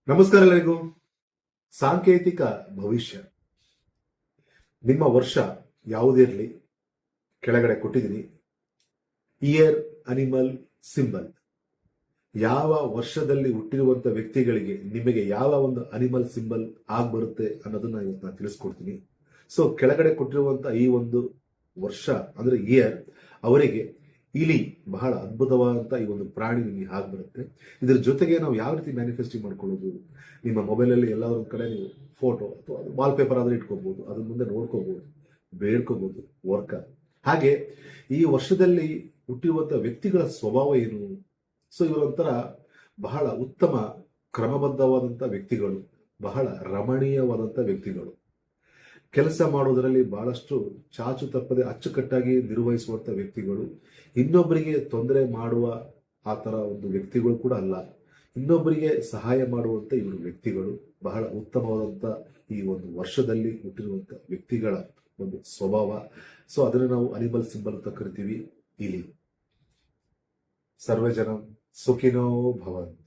ನಮಸ್ಕಾರ ಎಲ್ಲರಿಗೂ. ಸಾಂಕೇತಿಕ ಭವಿಷ್ಯ. ನಿಮ್ಮ ವರ್ಷ ಯಾವುದಿರಲಿ ಕೆಳಗಡೆ ಕೊಟ್ಟಿದ್ದೀನಿ. Year animal symbol. ಯಾವ ವರ್ಷದಲ್ಲಿ ಹುಟ್ಟಿರುವಂತ ವ್ಯಕ್ತಿಗಳಿಗೆ ನಿಮಗೆ ಯಾವ ಒಂದು ಅನಿಮಲ್ ಸಿಂಬಲ್ ಆಗ್ಬರುತ್ತೆ ಅನ್ನೋದನ್ನ ಇವತ್ತು ನಾನು ತಿಳಿಸ್ಕೊಡ್ತೀನಿ. ಸೊ ಕೆಳಗಡೆ ಕೊಟ್ಟಿರುವಂತ ಈ ಒಂದು ವರ್ಷ ಅಂದ್ರೆ ಇಯರ್ ಅವರಿಗೆ ಇಲಿ ಬಹಳ ಅದ್ಭುತವಾದಂತ ಈ ಒಂದು ಪ್ರಾಣಿ ನಿಮಗೆ ಆಗ್ಬರುತ್ತೆ. ಇದ್ರ ಜೊತೆಗೆ ನಾವು ಯಾವ ರೀತಿ ಮ್ಯಾನಿಫೆಸ್ಟಿಂಗ್ ಮಾಡ್ಕೊಳ್ಳೋದು, ನಿಮ್ಮ ಮೊಬೈಲಲ್ಲಿ ಎಲ್ಲಾದ್ರೂ ಕಡೆ ನೀವು ಫೋಟೋ ಅಥವಾ ವಾಲ್ ಪೇಪರ್ ಆದ್ರೆ ಇಟ್ಕೋಬಹುದು, ಅದ್ರ ಮುಂದೆ ನೋಡ್ಕೋಬಹುದು, ಬೇಡ್ಕೋಬಹುದು, ವರ್ಕ್. ಹಾಗೆ ಈ ವರ್ಷದಲ್ಲಿ ಹುಟ್ಟಿರುವಂತ ವ್ಯಕ್ತಿಗಳ ಸ್ವಭಾವ ಏನು? ಸೊ ಇವರೊಂಥರ ಬಹಳ ಉತ್ತಮ ಕ್ರಮಬದ್ಧವಾದಂತ ವ್ಯಕ್ತಿಗಳು, ಬಹಳ ರಮಣೀಯವಾದಂತ ವ್ಯಕ್ತಿಗಳು, ಕೆಲಸ ಮಾಡುವುದರಲ್ಲಿ ಬಹಳಷ್ಟು ಚಾಚು ತಪ್ಪದೆ ಅಚ್ಚುಕಟ್ಟಾಗಿ ನಿರ್ವಹಿಸುವಂತ ವ್ಯಕ್ತಿಗಳು, ಇನ್ನೊಬ್ಬರಿಗೆ ತೊಂದರೆ ಮಾಡುವ ಆ ತರ ಒಂದು ವ್ಯಕ್ತಿಗಳು ಕೂಡ ಅಲ್ಲ, ಇನ್ನೊಬ್ಬರಿಗೆ ಸಹಾಯ ಮಾಡುವಂತ ಇವರು ವ್ಯಕ್ತಿಗಳು. ಬಹಳ ಉತ್ತಮವಾದಂತ ಈ ಒಂದು ವರ್ಷದಲ್ಲಿ ಹುಟ್ಟಿರುವಂತ ವ್ಯಕ್ತಿಗಳ ಒಂದು ಸ್ವಭಾವ. ಸೊ ಅದನ್ನು ನಾವು ಅನಿಮಲ್ ಸಿಂಬಲ್ ಅಂತ ಕರಿತೀವಿ, ಇಲಿ. ಸರ್ವೇ ಜನ ಸುಖಿನೋ ಭವಂತು.